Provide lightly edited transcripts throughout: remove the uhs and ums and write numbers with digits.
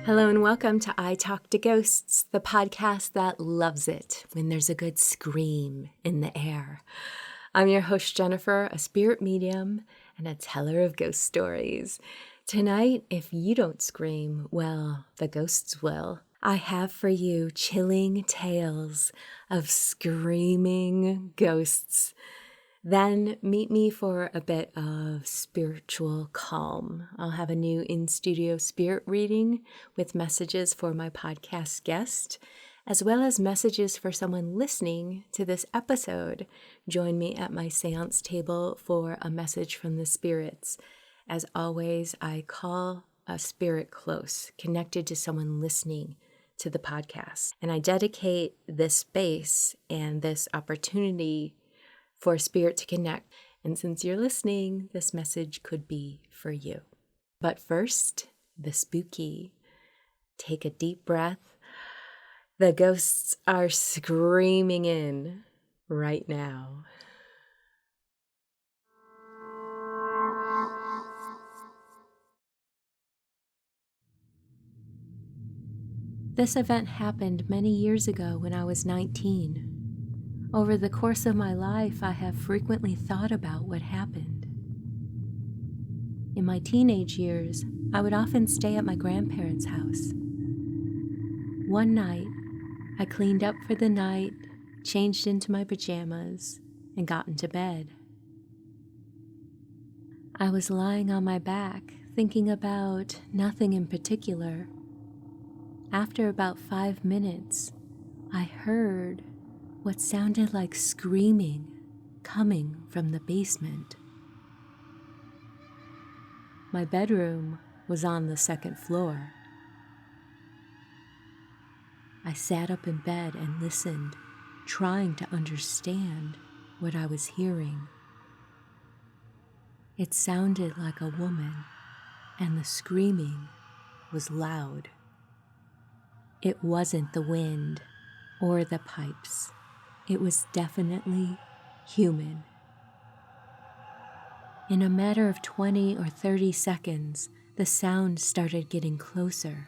Hello and welcome to I Talk to Ghosts, the podcast that loves it when there's a good scream in the air. I'm your host, Jennifer, a spirit medium and a teller of ghost stories. Tonight, if you don't scream, well, the ghosts will. I have for you chilling tales of screaming ghosts. Then meet me for a bit of spiritual calm. I'll have a new in-studio spirit reading with messages for my podcast guest, as well as messages for someone listening to this episode. Join me at my séance table for a message from the spirits. As always, I call a spirit close, connected to someone listening to the podcast. And I dedicate this space and this opportunity for spirit to connect. And since you're listening, this message could be for you. But first, the spooky. Take a deep breath. The ghosts are screaming in right now. This event happened many years ago when I was 19. Over the course of my life, I have frequently thought about what happened. In my teenage years, I would often stay at my grandparents' house. One night, I cleaned up for the night, changed into my pajamas, and got into bed. I was lying on my back, thinking about nothing in particular. After about 5 minutes, I heard what sounded like screaming coming from the basement. My bedroom was on the second floor. I sat up in bed and listened, trying to understand what I was hearing. It sounded like a woman, and the screaming was loud. It wasn't the wind or the pipes. It was definitely human. In a matter of 20 or 30 seconds, the sound started getting closer.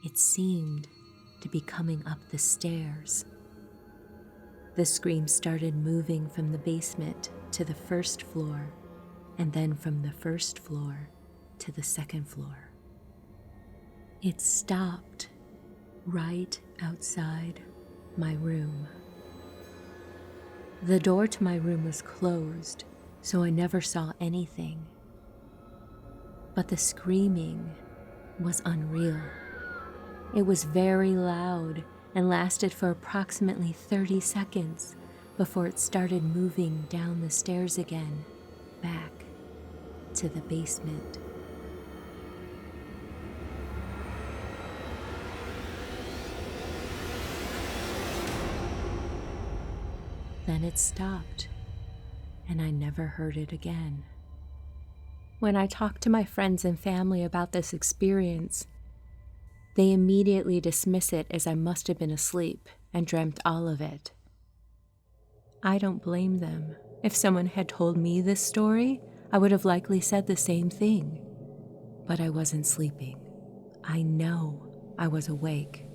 It seemed to be coming up the stairs. The scream started moving from the basement to the first floor, and then from the first floor to the second floor. It stopped right outside my room. The door to my room was closed, so I never saw anything. But the screaming was unreal. It was very loud and lasted for approximately 30 seconds before it started moving down the stairs again, back to the basement. Then it stopped, and I never heard it again. When I talked to my friends and family about this experience, they immediately dismiss it as I must have been asleep and dreamt all of it. I don't blame them. If someone had told me this story, I would have likely said the same thing. But I wasn't sleeping. I know I was awake.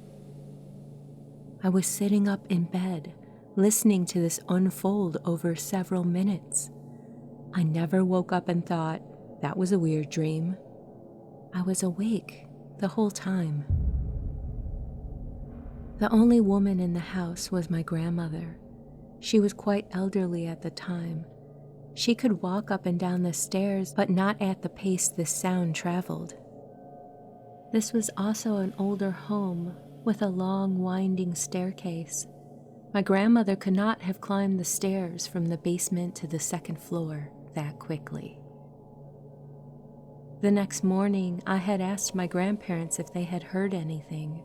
I was sitting up in bed, listening to this unfold over several minutes. I never woke up and thought, that was a weird dream. I was awake the whole time. The only woman in the house was my grandmother. She was quite elderly at the time. She could walk up and down the stairs, but not at the pace this sound traveled. This was also an older home with a long, winding staircase. My grandmother could not have climbed the stairs from the basement to the second floor that quickly. The next morning, I had asked my grandparents if they had heard anything.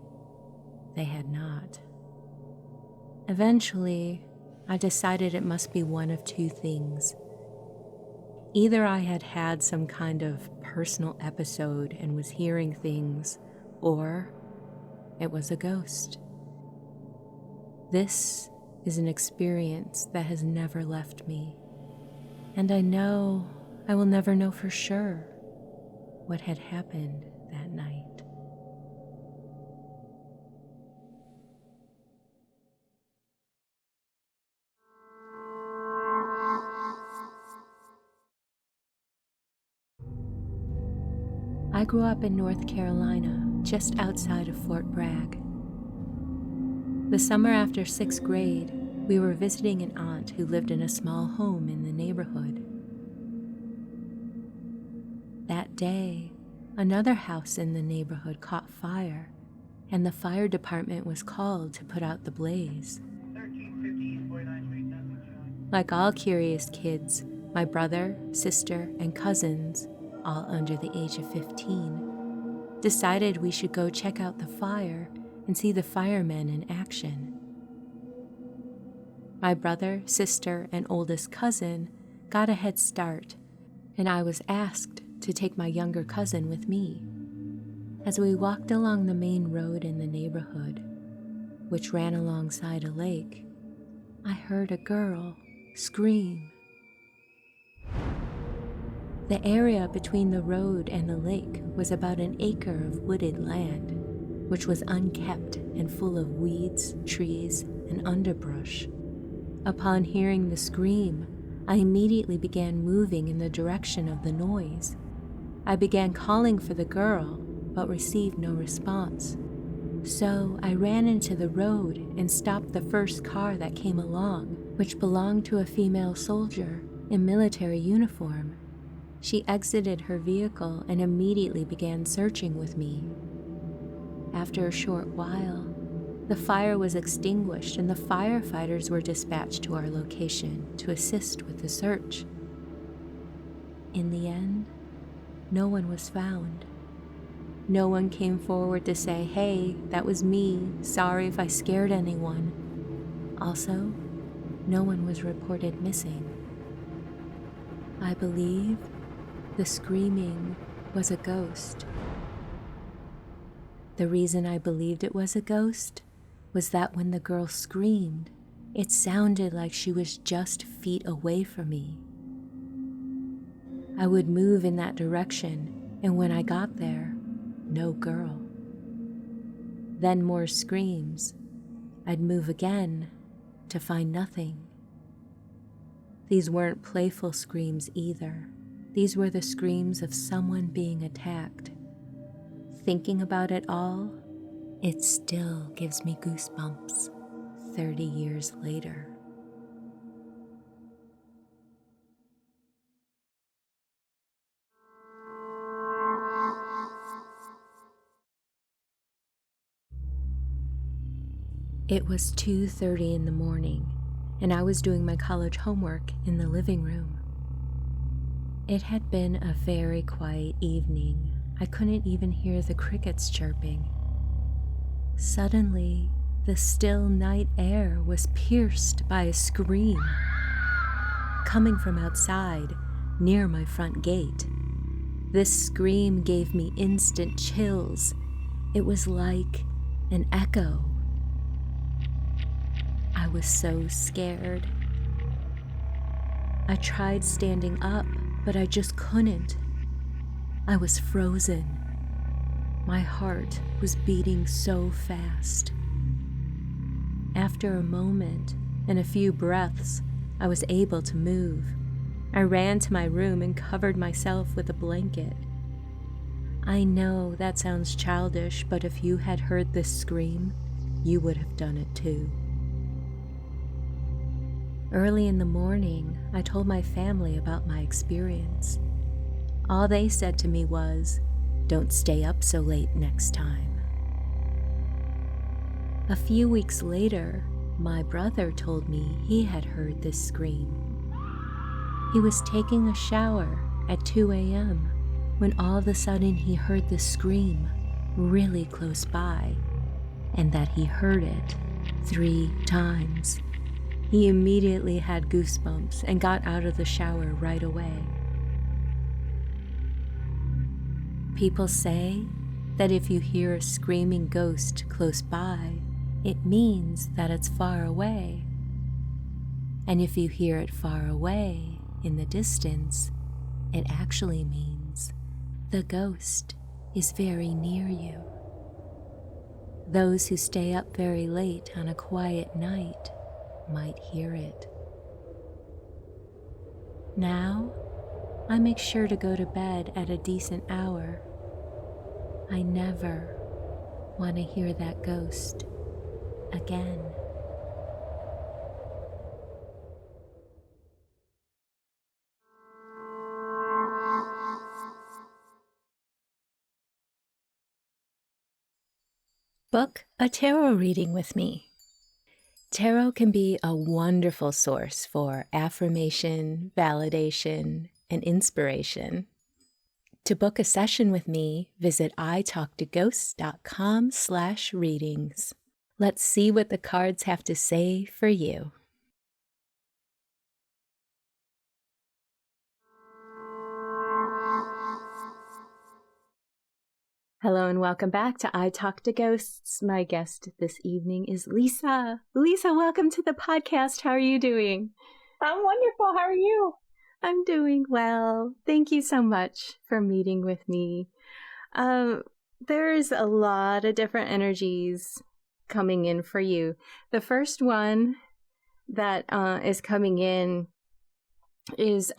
They had not. Eventually, I decided it must be one of two things. Either I had had some kind of personal episode and was hearing things, or it was a ghost. This is an experience that has never left me, and I know I will never know for sure what had happened that night. I grew up in North Carolina, just outside of Fort Bragg. The summer after 6th grade, we were visiting an aunt who lived in a small home in the neighborhood. That day, another house in the neighborhood caught fire, and the fire department was called to put out the blaze. Like all curious kids, my brother, sister, and cousins, all under the age of 15, decided we should go check out the fire and see the firemen in action. My brother, sister, and oldest cousin got a head start, and I was asked to take my younger cousin with me. As we walked along the main road in the neighborhood, which ran alongside a lake, I heard a girl scream. The area between the road and the lake was about an acre of wooded land, which was unkept and full of weeds, trees, and underbrush. Upon hearing the scream, I immediately began moving in the direction of the noise. I began calling for the girl, but received no response. So I ran into the road and stopped the first car that came along, which belonged to a female soldier in military uniform. She exited her vehicle and immediately began searching with me. After a short while, the fire was extinguished and the firefighters were dispatched to our location to assist with the search. In the end, no one was found. No one came forward to say, "Hey, that was me. Sorry if I scared anyone." Also, no one was reported missing. I believe the screaming was a ghost. The reason I believed it was a ghost was that when the girl screamed, it sounded like she was just feet away from me. I would move in that direction, and when I got there, no girl. Then more screams. I'd move again to find nothing. These weren't playful screams either. These were the screams of someone being attacked. Thinking about it all, it still gives me goosebumps 30 years later. It was 2:30 in the morning, and I was doing my college homework in the living room. It had been a very quiet evening. I couldn't even hear the crickets chirping. Suddenly, the still night air was pierced by a scream coming from outside near my front gate. This scream gave me instant chills. It was like an echo. I was so scared. I tried standing up, but I just couldn't. I was frozen. My heart was beating so fast. After a moment and a few breaths, I was able to move. I ran to my room and covered myself with a blanket. I know that sounds childish, but if you had heard this scream, you would have done it too. Early in the morning, I told my family about my experience. All they said to me was, "Don't stay up so late next time." A few weeks later, my brother told me he had heard this scream. He was taking a shower at 2 a.m. when all of a sudden he heard the scream really close by, and that he heard it 3 times. He immediately had goosebumps and got out of the shower right away. People say that if you hear a screaming ghost close by, it means that it's far away. And if you hear it far away in the distance, it actually means the ghost is very near you. Those who stay up very late on a quiet night might hear it. Now, I make sure to go to bed at a decent hour, I never want to hear that ghost again. Book a tarot reading with me. Tarot can be a wonderful source for affirmation, validation, and inspiration. To book a session with me, visit italktoghosts.com/readings. Let's see what the cards have to say for you. Hello and welcome back to I Talk to Ghosts. My guest this evening is Lisa. Lisa, welcome to the podcast. How are you doing? I'm wonderful. How are you? I'm doing well. Thank you so much for meeting with me. There's a lot of different energies coming in for you. The first one that is coming in is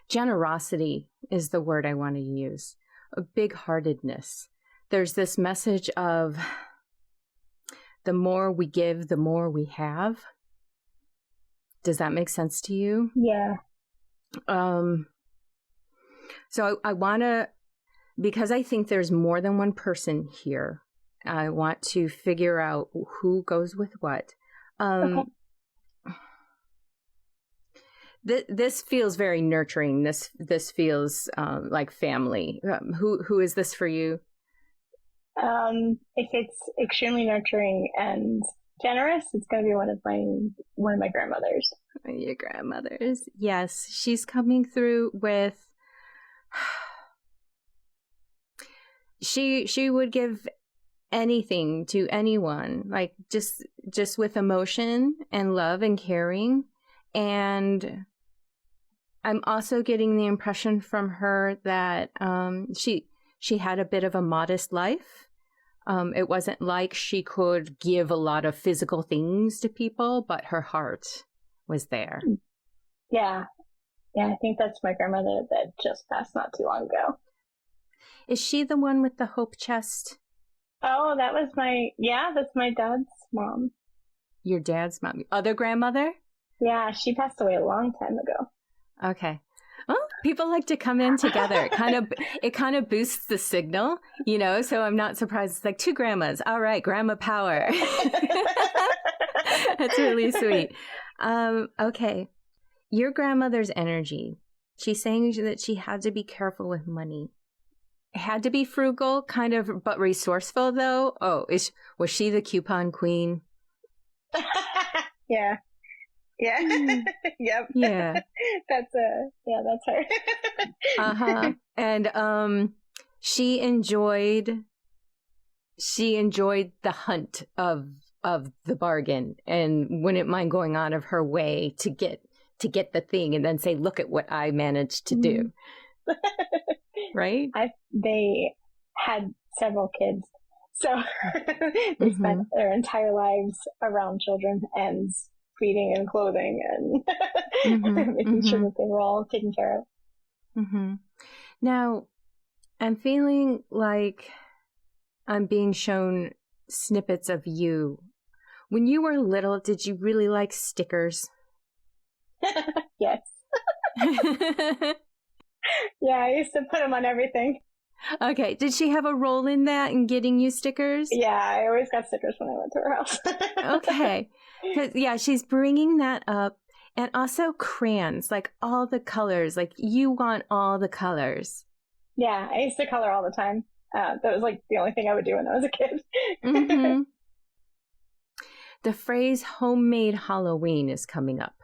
generosity is the word I want to use. A big-heartedness. There's this message of the more we give, the more we have. Does that make sense to you? Yeah. So I want to, because I think there's more than one person here, I want to figure out who goes with what. Okay. This feels very nurturing. This feels like family. Who is this for you? If it's extremely nurturing and generous, it's going to be one of my grandmothers. Your grandmothers. Yes, she's coming through with. She would give anything to anyone, like just with emotion and love and caring. And I'm also getting the impression from her that she had a bit of a modest life. It wasn't like she could give a lot of physical things to people, but her heart was there. Yeah. Yeah, I think that's my grandmother that just passed not too long ago. Is she the one with the hope chest? Oh, that's my dad's mom. Your dad's mom. Other grandmother? Yeah, she passed away a long time ago. Okay. Well, people like to come in together. It kind of boosts the signal, so I'm not surprised. It's like two grandmas. All right, grandma power. That's really sweet. Okay. Your grandmother's energy. She's saying that she had to be careful with money. Had to be frugal, kind of, but resourceful though. Oh, was she the coupon queen? Yeah. Yeah. Yep. Yeah. That's her. Uh-huh. And she enjoyed the hunt of the bargain and wouldn't mind going out of her way to get the thing and then say, look at what I managed to do. Right? They had several kids. So they spent their entire lives around children and feeding and clothing and making sure that they were all taken care of. Now, I'm feeling like I'm being shown snippets of you. When you were little, did you really like stickers? Yes. Yeah, I used to put them on everything. Okay. Did she have a role in that in getting you stickers? Yeah, I always got stickers when I went to her house. Okay. Yeah, she's bringing that up. And also crayons, like all the colors. Like you want all the colors. Yeah, I used to color all the time. That was like the only thing I would do when I was a kid. The phrase homemade Halloween is coming up.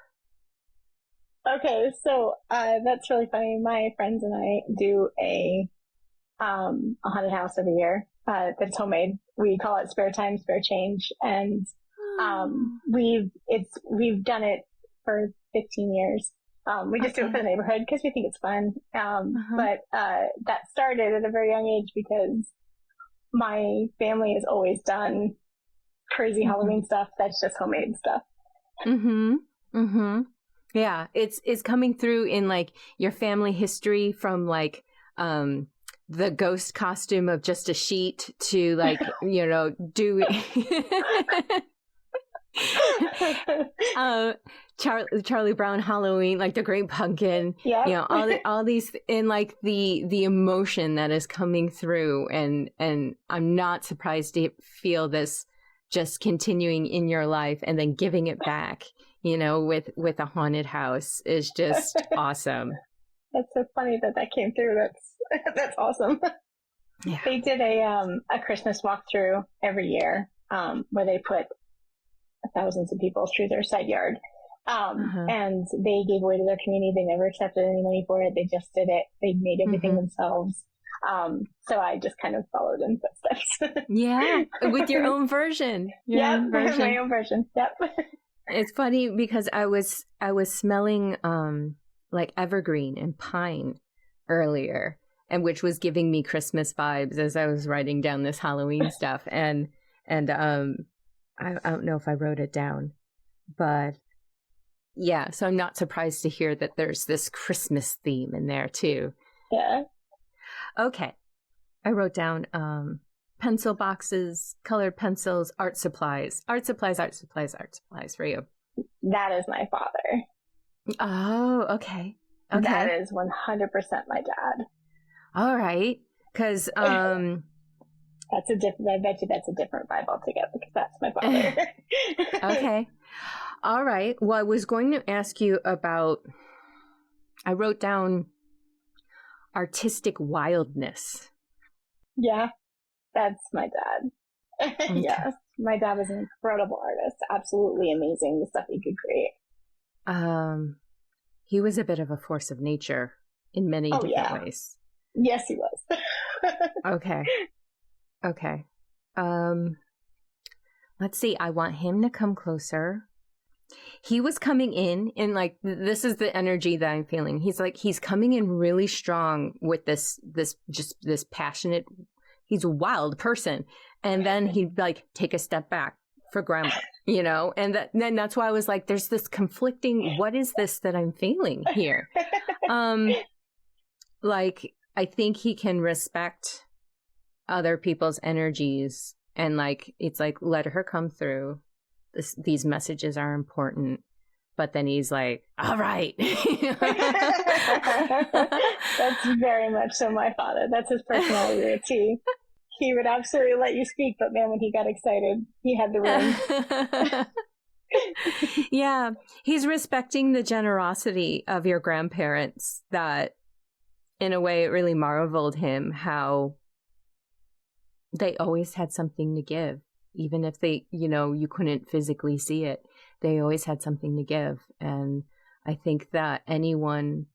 Okay, so that's really funny. My friends and I do a haunted house every year that's homemade. We call it Spare Time, Spare Change, and we've done it for 15 years. We just do it for the neighborhood because we think it's fun. But that started at a very young age because my family has always done crazy Halloween stuff that's just homemade stuff. Yeah, it's coming through in like your family history from like the ghost costume of just a sheet to like, do Charlie Brown Halloween, like the Great Pumpkin, Yeah. all these, and like the emotion that is coming through, and I'm not surprised to feel this just continuing in your life and then giving it back, with a haunted house is just awesome. That's so funny that came through. That's awesome. Yeah. They did a Christmas walkthrough every year, where they put thousands of people through their side yard. And they gave away to their community. They never accepted any money for it. They just did it. They made everything themselves. So I just kind of followed in footsteps. Yeah, with your own version. My own version. Yep. It's funny because I was smelling like evergreen and pine earlier, and which was giving me Christmas vibes as I was writing down this Halloween stuff. And I don't know if I wrote it down, but yeah, so I'm not surprised to hear that there's this Christmas theme in there too. Yeah. Okay. I wrote down pencil boxes, colored pencils, art supplies for you. That is my father. Oh, okay. That is 100% my dad. All right. Because I bet you that's a different vibe altogether, because that's my father. Okay. All right. Well, I was going to ask you about, I wrote down artistic wildness. Yeah, that's my dad. Okay. Yes, my dad was an incredible artist. Absolutely amazing, the stuff he could create. He was a bit of a force of nature in many different ways. Yes, he was. Okay. Let's see. I want him to come closer. He was coming in and like, this is the energy that I'm feeling. He's coming in really strong with this passionate, he's a wild person. And then he'd like take a step back for grandma, and then that's why I was like, there's this conflicting, what is this that I'm feeling here? Like, I think he can respect other people's energies, and like, it's like, let her come through. These messages are important, but then he's like, all right. That's very much so my father. That's his personality. He would absolutely let you speak, but man, when he got excited, he had the room. Yeah, he's respecting the generosity of your grandparents, that in a way it really marveled him how they always had something to give. Even if they, you couldn't physically see it, they always had something to give. And I think that anyone,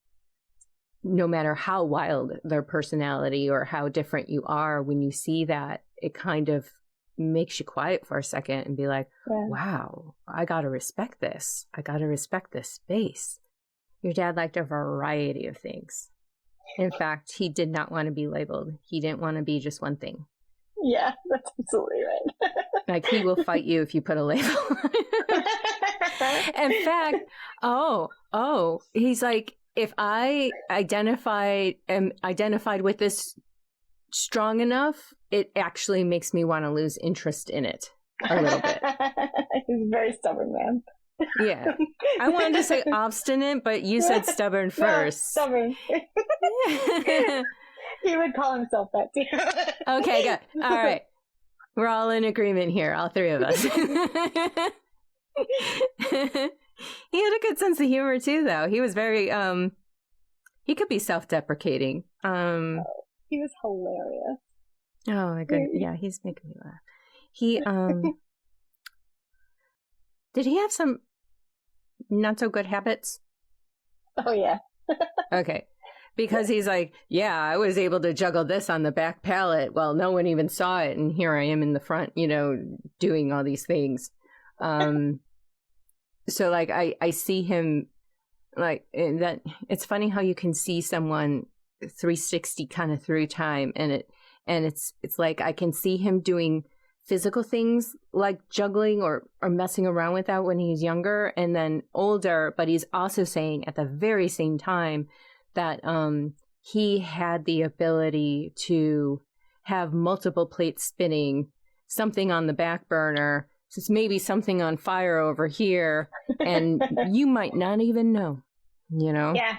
no matter how wild their personality or how different you are, when you see that, it kind of makes you quiet for a second and be like, wow, I got to respect this. I got to respect this space. Your dad liked a variety of things. In fact, he did not want to be labeled. He didn't want to be just one thing. Yeah, that's absolutely right. Like, he will fight you if you put a label on it. In fact, he's like, if I am identified with this strong enough, it actually makes me want to lose interest in it a little bit. He's a very stubborn man. Yeah. I wanted to say obstinate, but you said stubborn first. Yeah, stubborn. He would call himself that too. Okay, good. All right. We're all in agreement here, all three of us. He had a good sense of humor too, though. He was very, he could be self-deprecating. He was hilarious. Oh my goodness. Yeah, he's making me laugh. He, did he have some not so good habits? Oh yeah. Okay. Because he's like, yeah, I was able to juggle this on the back pallet. Well, no one even saw it. And here I am in the front, doing all these things. So like, I see him like that. It's funny how you can see someone 360 kind of through time. And it's like, I can see him doing physical things like juggling or messing around with that when he's younger and then older. But he's also saying at the very same time that he had the ability to have multiple plates spinning, something on the back burner, maybe something on fire over here, and you might not even know, you know? Yeah.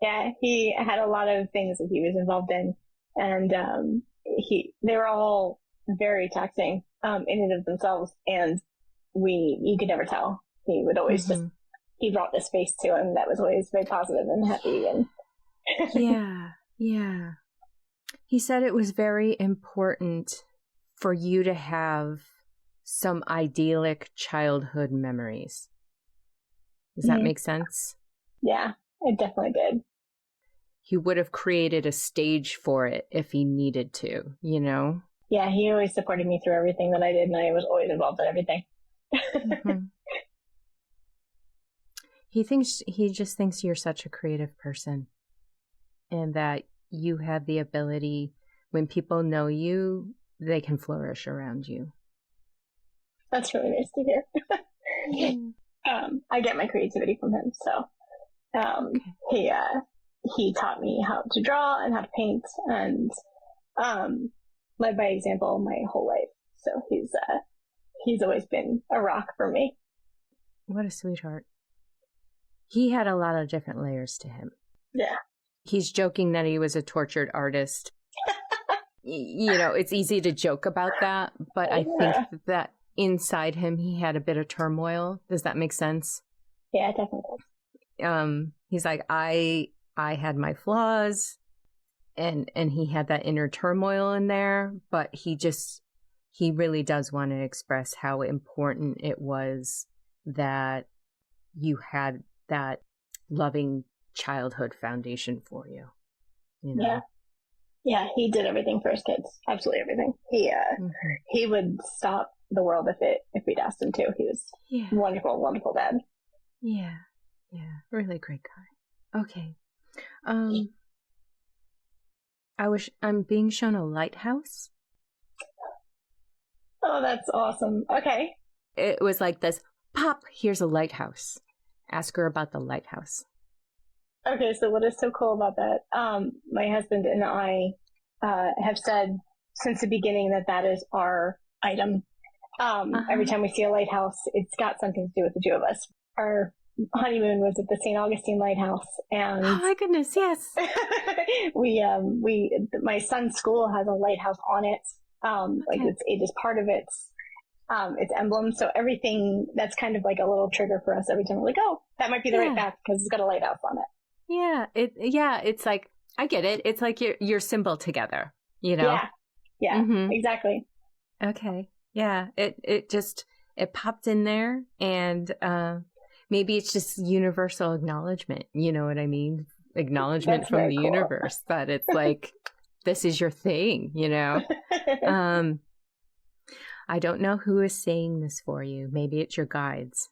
Yeah. He had a lot of things that he was involved in, and they were all very taxing in and of themselves, and you could never tell. He would always he brought this face to him that was always very positive and happy. And yeah. He said it was very important for you to have some idyllic childhood memories. Does that make sense? Yeah, it definitely did. He would have created a stage for it if he needed to, you know? Yeah, he always supported me through everything that I did, and I was always involved in everything. He just thinks you're such a creative person, and that you have the ability, when people know you, they can flourish around you. That's really nice to hear. I get my creativity from him, so he taught me how to draw and how to paint, and led by example my whole life. So he's always been a rock for me. What a sweetheart. He had a lot of different layers to him. Yeah. He's joking that he was a tortured artist. You know, it's easy to joke about that, but I think that inside him, he had a bit of turmoil. Does that make sense? Yeah, definitely. He's like, I had my flaws, and he had that inner turmoil in there, but he really does want to express how important it was that you had that loving childhood foundation for you. You know? Yeah, he did everything for his kids. Absolutely everything. He would stop the world if we'd asked him to. He was a wonderful, wonderful dad. Yeah. Really great guy. Okay. I'm being shown a lighthouse. Oh, that's awesome. Okay. It was like this, pop, here's a lighthouse. Ask her about the lighthouse. Okay, so what is so cool about that? My husband and I have said since the beginning that is our item. Every time we see a lighthouse, it's got something to do with the two of us. Our honeymoon was at the St. Augustine Lighthouse, and oh my goodness, yes. My son's school has a lighthouse on it. It is part of its emblem. So everything that's kind of like a little trigger for us every time we're like, oh, that might be the right path because it's got a lighthouse on it. Yeah, it's like, I get it. It's like your symbol together, you know? Yeah, exactly. Okay. Yeah, it popped in there, and maybe it's just universal acknowledgement, you know what I mean? Acknowledgement That's from the cool. universe that it's like, this is your thing, you know? I don't know who is saying this for you. Maybe it's your guides.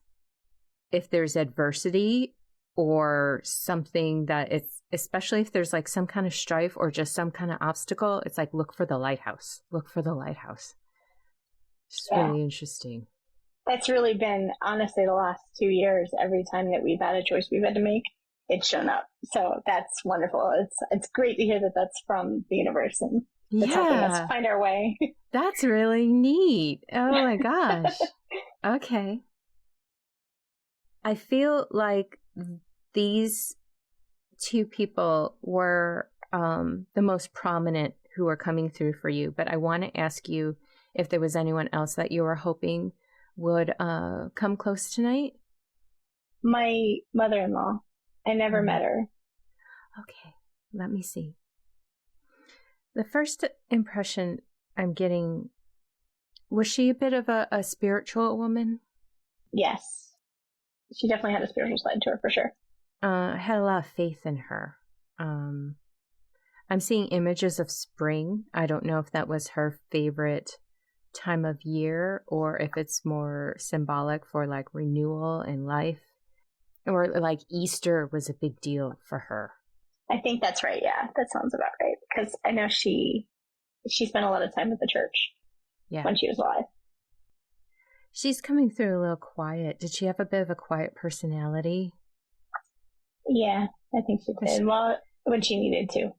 If there's adversity or something that especially if there's like some kind of strife or just some kind of obstacle, it's like, look for the lighthouse. Look for the lighthouse. It's really interesting. That's really been, honestly, the last 2 years. Every time that we've had a choice we've had to make, it's shown up. So that's wonderful. It's great to hear that that's from the universe and it's helping us find our way. That's really neat. Oh my gosh. Okay. I feel like these two people were the most prominent who are coming through for you, but I want to ask you if there was anyone else that you were hoping would come close tonight. My mother-in-law. I never met her. Okay, let me see. The first impression I'm getting, was she a bit of a spiritual woman? Yes. She definitely had a spiritual side to her, for sure. I had a lot of faith in her. I'm seeing images of spring. I don't know if that was her favorite time of year or if it's more symbolic for like renewal in life, or like Easter was a big deal for her. I think that's right. Yeah, that sounds about right. Because I know she spent a lot of time at the church when she was alive. She's coming through a little quiet. Did she have a bit of a quiet personality? Yeah, I think she did. Well, when she needed to.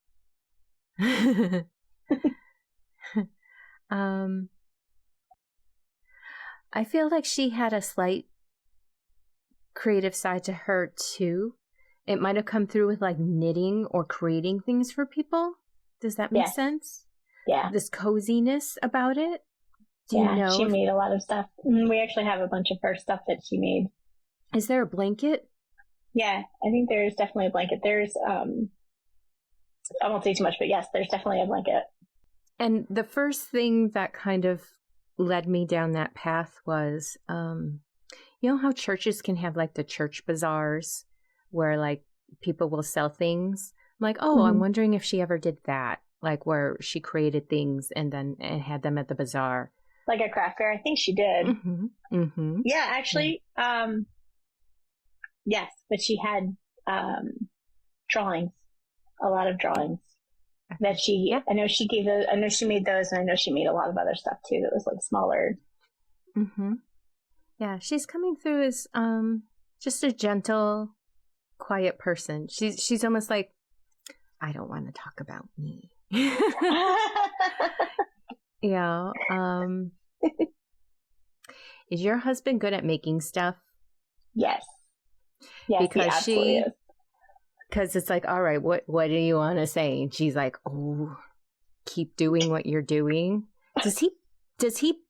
I feel like she had a slight creative side to her too. It might have come through with like knitting or creating things for people. Does that make sense? Yeah. This coziness about it. Do you know? She made a lot of stuff. We actually have a bunch of her stuff that she made. Is there a blanket? Yeah, I think there's definitely a blanket. There's, I won't say too much, but yes, there's definitely a blanket. And the first thing that kind of led me down that path was, you know how churches can have like the church bazaars where like people will sell things? I'm like, oh, I'm wondering if she ever did that, like where she created things and had them at the bazaar. Like a craft fair? I think she did. Yeah, actually, yes, but she had drawings, a lot of drawings that I know she gave those, I know she made those, and I know she made a lot of other stuff too that was like smaller. Yeah, she's coming through as just a gentle, quiet person. She's almost like, I don't want to talk about me. Yeah. Is your husband good at making stuff? Yes. Yes, because he absolutely is. Because it's like, all right, what do you want to say? And she's like, oh, keep doing what you're doing. Does he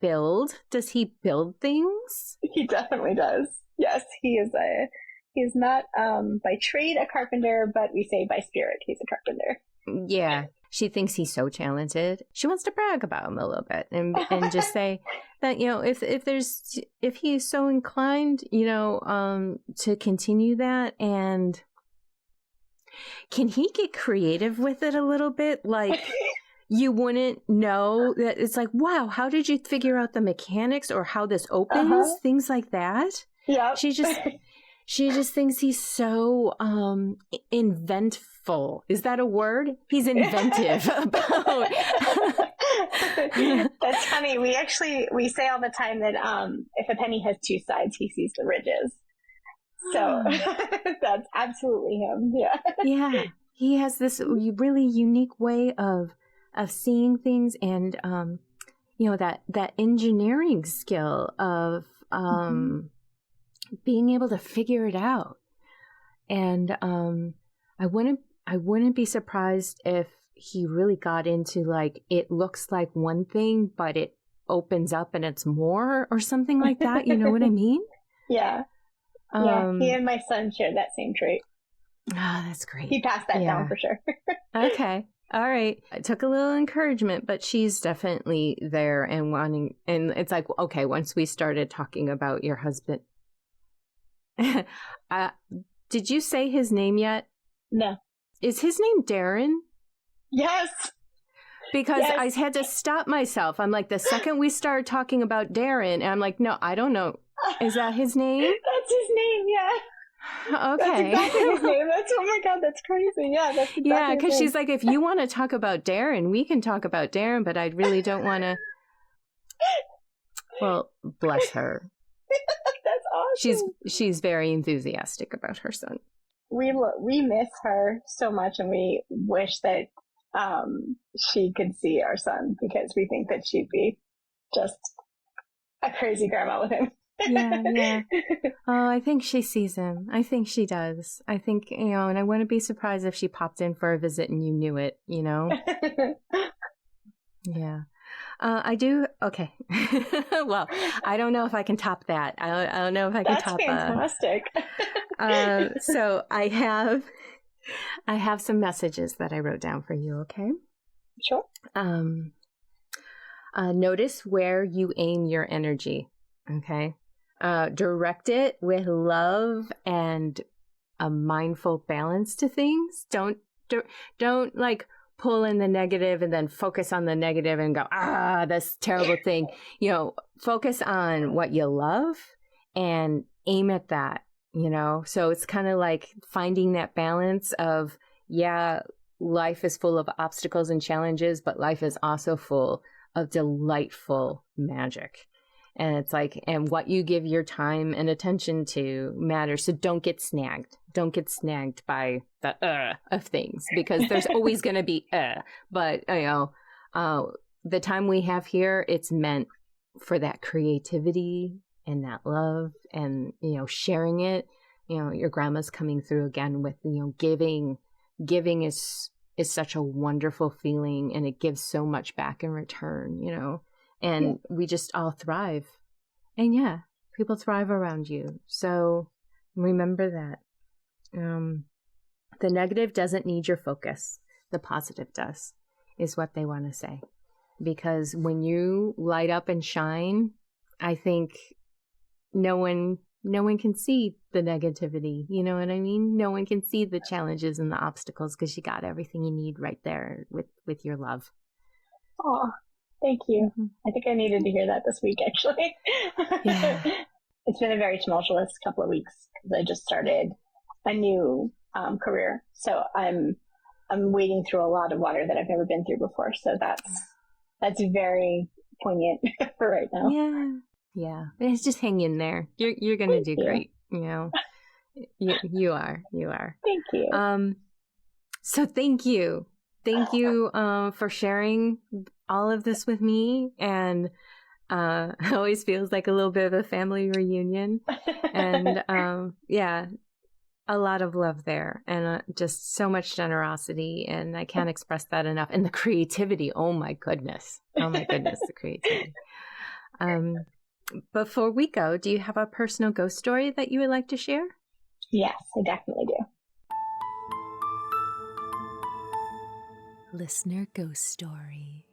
build? Does he build things? He definitely does. Yes, he is not by trade a carpenter, but we say by spirit he's a carpenter. Yeah. She thinks he's so talented. She wants to brag about him a little bit and just say that, you know, if he is so inclined, you know, to continue that, and can he get creative with it a little bit? Like, you wouldn't know that it's like, wow, how did you figure out the mechanics or how this opens? Things like that. Yeah. She just thinks he's so inventful. Is that a word? He's inventive about. That's funny. We say all the time that if a penny has two sides, he sees the ridges. So that's absolutely him. Yeah. Yeah. He has this really unique way of seeing things, and you know, that engineering skill of being able to figure it out. And I wouldn't be surprised if he really got into like, it looks like one thing, but it opens up and it's more or something like that. You know what I mean? Yeah. Yeah. He and my son share that same trait. Oh, that's great. He passed that down for sure. Okay. All right. It took a little encouragement, but she's definitely there and wanting, and it's like, okay, once we started talking about your husband, did you say his name yet? No. Is his name Darren? Yes. Because I had to stop myself. I'm like, the second we started talking about Darren, and I'm like, no, I don't know. Is that his name? That's his name, yeah. Okay. That's exactly his name. Oh my God, that's crazy. Yeah, that's exactly yeah, because she's like, if you want to talk about Darren, we can talk about Darren, but I really don't want to. Well, bless her. That's awesome. She's very enthusiastic about her son. We miss her so much, and we wish that she could see our son, because we think that she'd be just a crazy grandma with him. Yeah. Oh, I think she sees him. I think she does. I think, you know, and I wouldn't be surprised if she popped in for a visit and you knew it, you know? Yeah. I do. Okay. Well, I don't know if I can top that. I don't know if I can top That's fantastic. So I have some messages that I wrote down for you. Okay. Sure. Notice where you aim your energy. Okay. Direct it with love and a mindful balance to things. Don't like pull in the negative and then focus on the negative and go, that's a terrible thing. You know, focus on what you love and aim at that, you know? So it's kind of like finding that balance of, life is full of obstacles and challenges, but life is also full of delightful magic. And it's like, and what you give your time and attention to matters. So don't get snagged. Don't get snagged by the of things, because there's always going to be But, the time we have here, it's meant for that creativity and that love and, sharing it. Your grandma's coming through again with, giving. Giving is such a wonderful feeling, and it gives so much back in return, and we just all thrive. And people thrive around you. So remember that. The negative doesn't need your focus. The positive does, is what they want to say. Because when you light up and shine, I think no one can see the negativity. You know what I mean? No one can see the challenges and the obstacles, because you got everything you need right there with your love. Oh, thank you. Mm-hmm. I think I needed to hear that this week, actually. Yeah. It's been a very tumultuous couple of weeks, because I just started a new career. So I'm wading through a lot of water that I've never been through before. So that's very poignant for right now. Yeah. It's just hang in there. You're going to do great. You are. Thank you. So thank you. Thank you for sharing all of this with me. And it always feels like a little bit of a family reunion. And a lot of love there, and just so much generosity. And I can't express that enough. And the creativity. Oh my goodness, the creativity. Before we go, do you have a personal ghost story that you would like to share? Yes, I definitely do. Listener ghost story.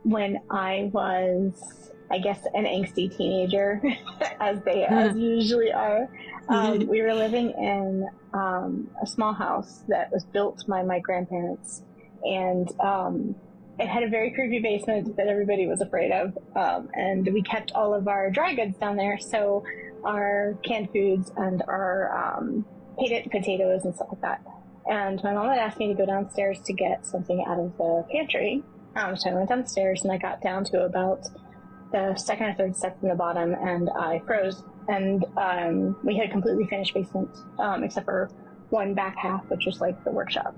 When I was, I guess, an angsty teenager, as usually are, we were living in a small house that was built by my grandparents, and it had a very creepy basement that everybody was afraid of, and we kept all of our dry goods down there, so our canned foods and our potatoes and stuff like that. And my mom had asked me to go downstairs to get something out of the pantry, so I went downstairs, and I got down to about the second or third step from the bottom, and I froze. And we had a completely finished basement, except for one back half, which was like the workshop.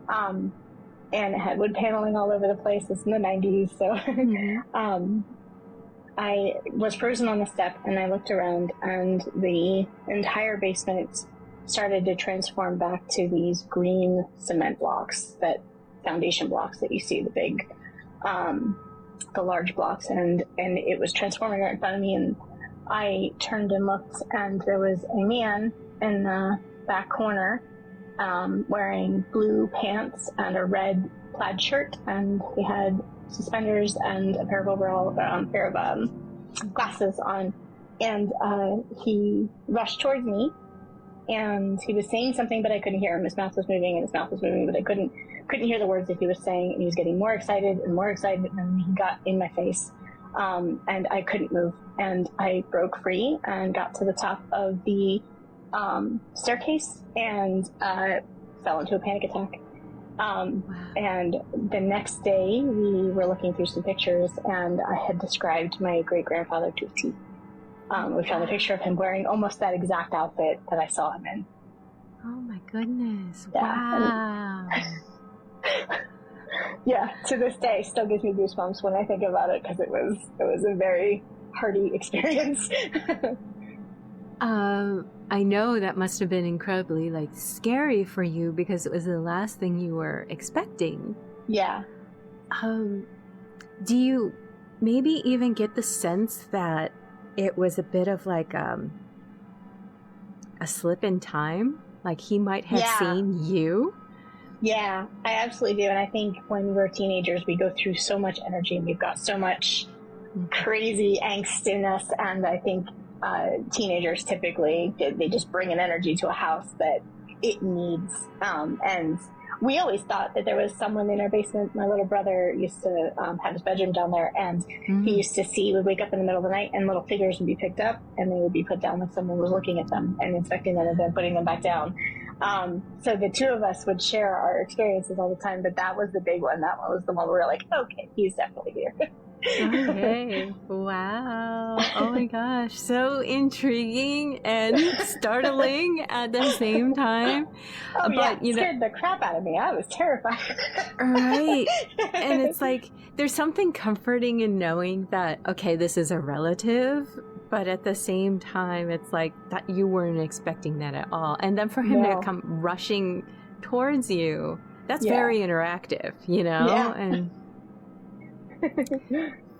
And it had wood paneling all over the place. It's in the 90s, so I was frozen on the step, and I looked around, and the entire basement started to transform back to these green cement blocks, foundation blocks that you see, the big, the large blocks, and it was transforming right in front of me, and I turned and looked, and there was a man in the back corner wearing blue pants and a red plaid shirt, and he had suspenders and a pair of glasses on, and he rushed towards me, and he was saying something, but I couldn't hear him. His mouth was moving, but I couldn't hear the words that he was saying, and he was getting more excited, and he got in my face, and I couldn't move, and I broke free and got to the top of the staircase, and fell into a panic attack. Wow. And the next day, we were looking through some pictures, and I had described my great-grandfather to a T. We found a picture of him wearing almost that exact outfit that I saw him in. Oh my goodness. Yeah. Wow. Yeah, to this day, still gives me goosebumps when I think about it, because it was a very hearty experience. I know that must have been incredibly scary for you, because it was the last thing you were expecting. Yeah. Do you maybe even get the sense that it was a bit of a slip in time? Like he might have seen you? Yeah, I absolutely do. And I think when we're teenagers, we go through so much energy, and we've got so much crazy angst in us. And I think teenagers typically, they just bring an energy to a house that it needs. And we always thought that there was someone in our basement. My little brother used to have his bedroom down there, and he used to would wake up in the middle of the night, and little figures would be picked up, and they would be put down like someone was looking at them and inspecting them and then putting them back down. So the two of us would share our experiences all the time, but that was the big one. That one was the one where we were like, okay, he's definitely here. Okay. Wow. Oh my gosh. So intriguing and startling at the same time. Oh yeah, But, scared the crap out of me. I was terrified. right. And it's like, there's something comforting in knowing that, okay, this is a relative, but at the same time, it's like that you weren't expecting that at all. And then for him to No. come rushing towards you, that's Yeah. very interactive, Yeah. and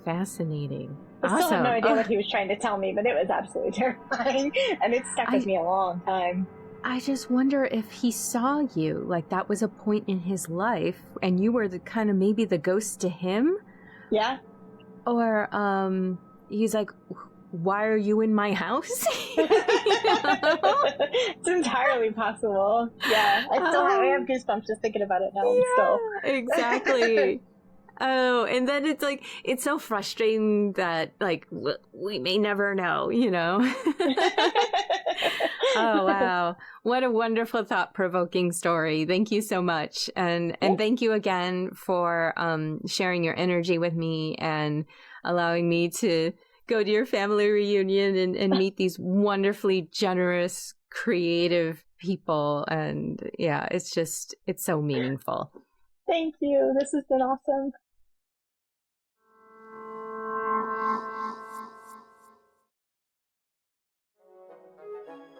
fascinating. I still have no Awesome. idea what he was trying to tell me, but it was absolutely terrifying, and it stuck with me a long time. I just wonder if he saw you, like that was a point in his life, and you were the kind of maybe the ghost to him, Yeah. or he's like, why are you in my house? It's entirely possible. Yeah, I have goosebumps just thinking about it now. Yeah, Still, exactly. Oh, and then it's like, it's so frustrating that, like, we may never know, Oh, wow. What a wonderful, thought-provoking story. Thank you so much. And thank you again for sharing your energy with me and allowing me to go to your family reunion and meet these wonderfully generous, creative people. And yeah, it's so meaningful. Thank you. This has been awesome.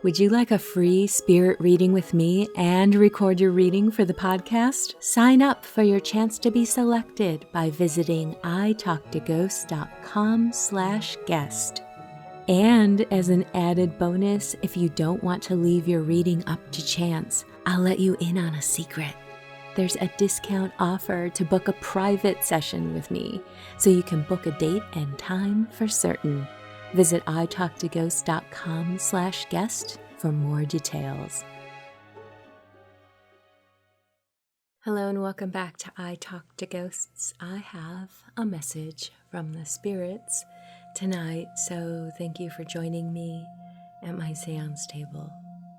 Would you like a free spirit reading with me and record your reading for the podcast? Sign up for your chance to be selected by visiting italktoghosts.com/guest. And as an added bonus, if you don't want to leave your reading up to chance, I'll let you in on a secret. There's a discount offer to book a private session with me, so you can book a date and time for certain. Visit italktoghosts.com/guest for more details. Hello and welcome back to I Talk to Ghosts. I have a message from the spirits tonight, so thank you for joining me at my séance table.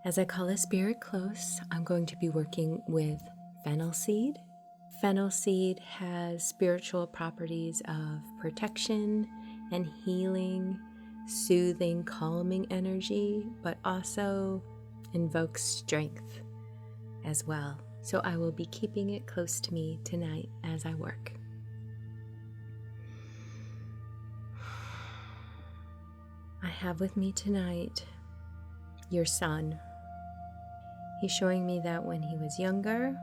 As I call a spirit close, I'm going to be working with fennel seed. Fennel seed has spiritual properties of protection and healing, soothing, calming energy, but also invokes strength as well. So I will be keeping it close to me tonight as I work. I have with me tonight your son. He's showing me that when he was younger,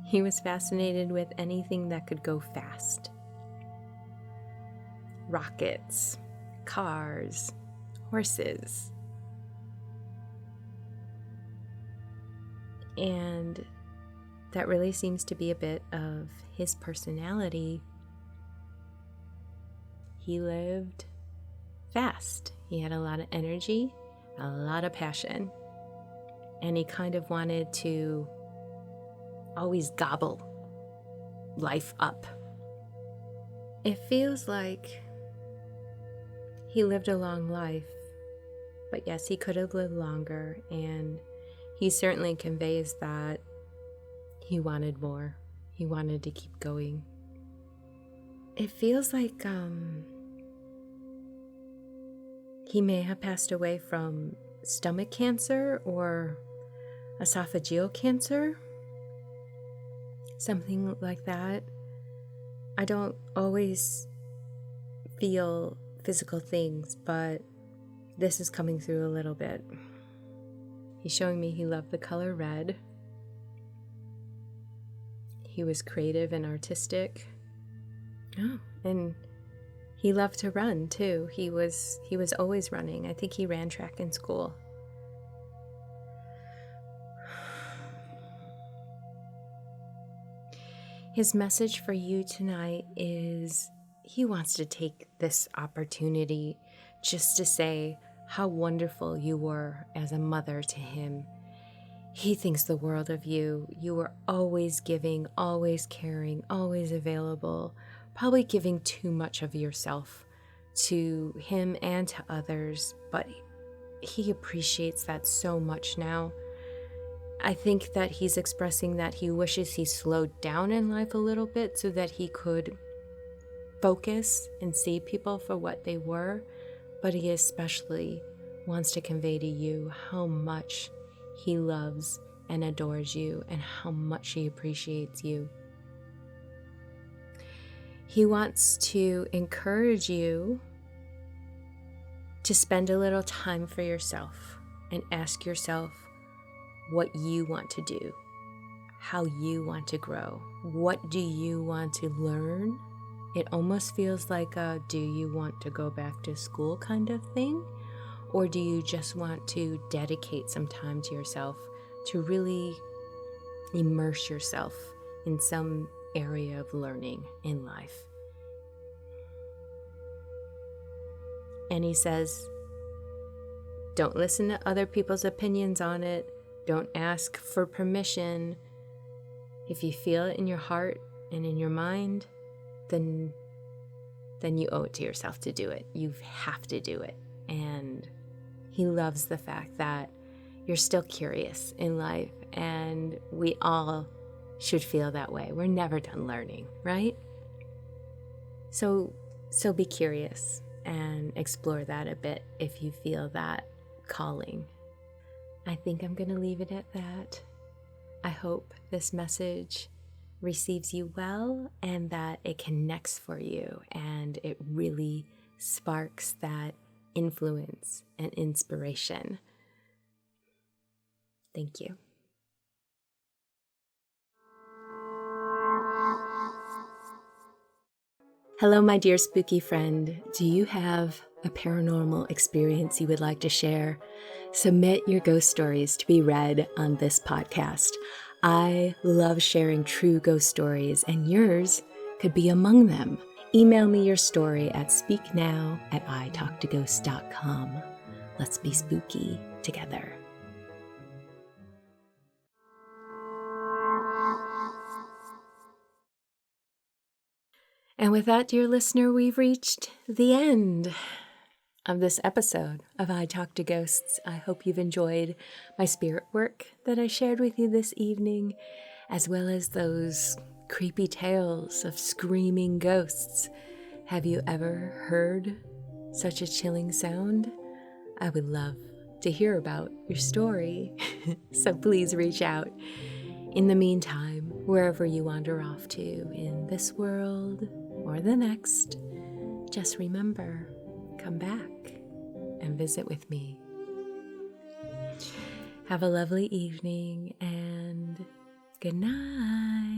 he was fascinated with anything that could go fast. Rockets, cars, horses. And that really seems to be a bit of his personality. He lived fast. He had a lot of energy, a lot of passion, and he kind of wanted to always gobble life up. It feels like he lived a long life, but yes, he could have lived longer, and he certainly conveys that he wanted more. He wanted to keep going. It feels like he may have passed away from stomach cancer or esophageal cancer, something like that. I don't always feel physical things, but this is coming through a little bit. He's showing me he loved the color red. He was creative and artistic. Oh, and he loved to run too. He was always running. I think he ran track in school. His message for you tonight is he wants to take this opportunity just to say how wonderful you were as a mother to him. He thinks the world of you. You were always giving, always caring, always available, probably giving too much of yourself to him and to others, but he appreciates that so much now. I think that he's expressing that he wishes he slowed down in life a little bit so that he could focus and see people for what they were, but he especially wants to convey to you how much he loves and adores you and how much he appreciates you. He wants to encourage you to spend a little time for yourself and ask yourself what you want to do, how you want to grow, what do you want to learn. It almost feels like a do you want to go back to school kind of thing, or do you just want to dedicate some time to yourself to really immerse yourself in some area of learning in life. And he says, don't listen to other people's opinions on it. Don't ask for permission. If you feel it in your heart and in your mind, then you owe it to yourself to do it. You have to do it. And he loves the fact that you're still curious in life, and we all should feel that way. We're never done learning, right? So be curious and explore that a bit if you feel that calling. I think I'm going to leave it at that. I hope this message receives you well and that it connects for you and it really sparks that influence and inspiration. Thank you. Hello, my dear spooky friend. Do you have a paranormal experience you would like to share? Submit your ghost stories to be read on this podcast. I love sharing true ghost stories, and yours could be among them. Email me your story at speaknow@italktoghosts.com. Let's be spooky together. And with that, dear listener, we've reached the end of this episode of I Talk to Ghosts. I hope you've enjoyed my spirit work that I shared with you this evening, as well as those creepy tales of screaming ghosts. Have you ever heard such a chilling sound? I would love to hear about your story, so please reach out. In the meantime, wherever you wander off to in this world or the next, just remember, come back and visit with me. Have a lovely evening and good night.